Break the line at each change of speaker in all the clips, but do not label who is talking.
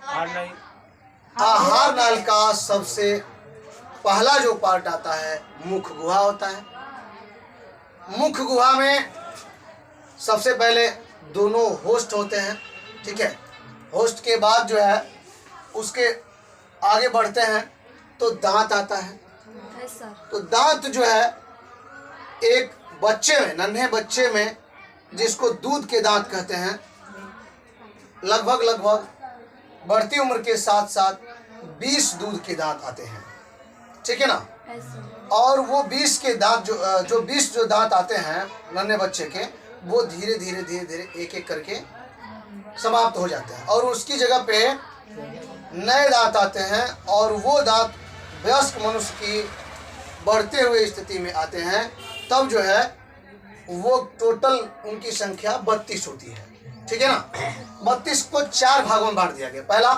आहार नाल का सबसे पहला जो पार्ट आता है मुख गुहा होता है। मुख गुहा में सबसे पहले दोनों होस्ट होते हैं, ठीक है। होस्ट के बाद जो है उसके आगे बढ़ते हैं तो दांत आता है। तो दांत जो है एक बच्चे में, नन्हे बच्चे में, जिसको दूध के दांत कहते हैं, लगभग बढ़ती उम्र के साथ साथ 20 दूध के दांत आते हैं, ठीक है ना। और वो 20 के दांत जो 20 जो दांत आते हैं नन्हे बच्चे के, वो धीरे धीरे एक एक करके समाप्त हो जाते हैं और उसकी जगह पे नए दांत आते हैं। और वो दांत वयस्क मनुष्य की बढ़ते हुए स्थिति में आते हैं, तब जो है वो टोटल उनकी संख्या 32 होती है, ठीक है ना। 32 को 4 भागों में बांट दिया गया। पहला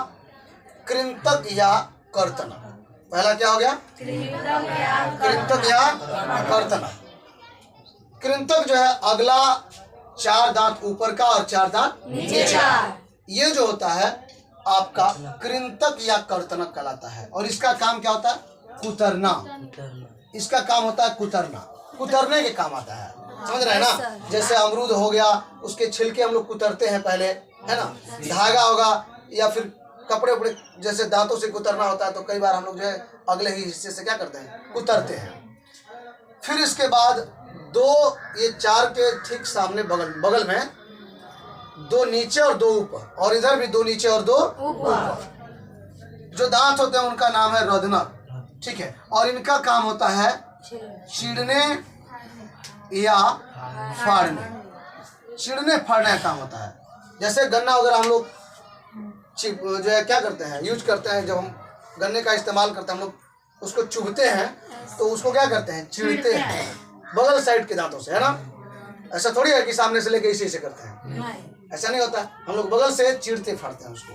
कृंतक या कर्तनक। पहला क्या हो गया? कृंतक या कर्तनक। कृंतक जो है अगला 4 दांत ऊपर का और 4 दांत नीचे का, ये जो होता है आपका कृंतक या कर्तनक कहलाता है। और इसका काम क्या होता है? कुतरना। इसका काम होता है कुतरना, कुतरने के काम आता है, समझ रहे हैं ना। जैसे अमरूद हो गया, उसके छिलके हम लोग कुतरते हैं पहले, है ना। धागा होगा या फिर कपड़े उपड़े जैसे दांतों से कुतरना होता है, तो कई बार हम लोग जो है अगले ही हिस्से से क्या करते हैं? कुतरते हैं। फिर इसके बाद ये 4 के ठीक सामने बगल में 2 नीचे और 2 ऊपर, और इधर भी 2 नीचे और 2 ऊपर जो दांत होते हैं उनका नाम है रदनक, ठीक है। और इनका काम होता है चीरने या फाड़ने। चीरने फाड़ने का काम होता है। जैसे गन्ना वगैरह हम लोग जो है क्या करते हैं, यूज करते हैं, जब हम गन्ने का इस्तेमाल करते हैं हम लोग उसको चुभते हैं, तो उसको क्या करते हैं? चीरते हैं बगल साइड के दांतों से, है ना। ऐसा थोड़ी है कि सामने से लेके इसी से करते हैं, ऐसा नहीं होता। हम लोग बगल से चीरते फाड़ते हैं उसको।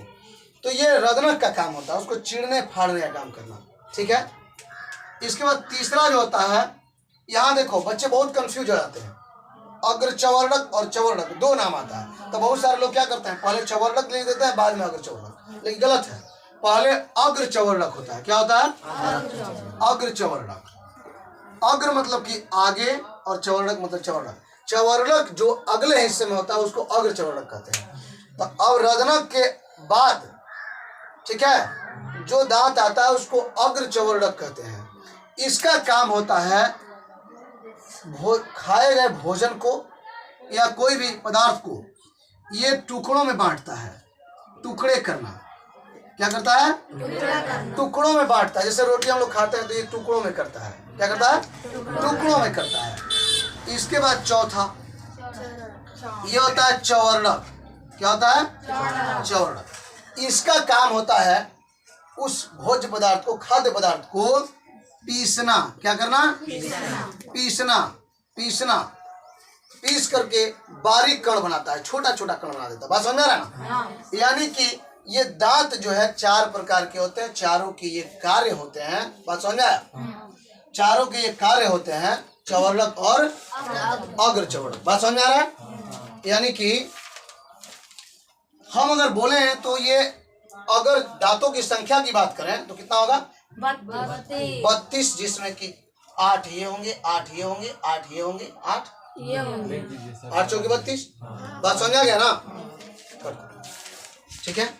तो ये रदनक का काम होता है, उसको चीरने फाड़ने का काम करना, ठीक है। इसके बाद तीसरा जो होता है, यहाँ देखो बच्चे बहुत कंफ्यूज हो जाते हैं। अग्रचवर्णक और चवर्णक 2 नाम आता है, तो बहुत सारे लोग क्या करते हैं, पहले चवर्णक लिख देते हैं, बाद में अग्रचवर्णक, लेकिन गलत है। पहले अग्रचवर्णक होता है। क्या होता है? अग्रचवर्णक। अग्र मतलब कि आगे और चवर्णक मतलब चवर्णक। चवर्णक जो अगले हिस्से में होता है उसको अग्रचवर्णक कहते हैं। तो अब रदनक के बाद, ठीक है, जो दांत आता है उसको अग्रचवर्णक कहते हैं। इसका काम होता है खाए गए भोजन को या कोई भी पदार्थ को ये टुकड़ों में बांटता है। टुकड़े करना, क्या करता है? टुकड़ों में बांटता है। जैसे रोटी हम लोग खाते हैं तो ये टुकड़ों में करता है। क्या करता है? टुकड़ों में करता है। इसके बाद चौथा ये होता है चवर्णक। क्या होता है? चवर्णक। इसका काम होता है उस भोज्य पदार्थ को, खाद्य पदार्थ को पीसना। क्या करना? पीसना। पीस करके बारीक कण बनाता है, छोटा छोटा कण बना देता है। बात समझ में आ रहा है ना? यानी कि ये दांत जो है 4 प्रकार के होते हैं, चारों के ये कार्य होते हैं। बात समझ में आया? चारों के ये कार्य होते हैं, चवर्णक और अग्रचवर्णक। बात समझ में आ रहा है? यानी कि हम अगर बोले तो ये, अगर दांतों की संख्या की बात करें तो कितना होगा? 32, जिसमें कि 8 ये होंगे, 8 ये होंगे, 8 ये होंगे, 8 चौके 32। बात समझ आ गया ना? ठीक है।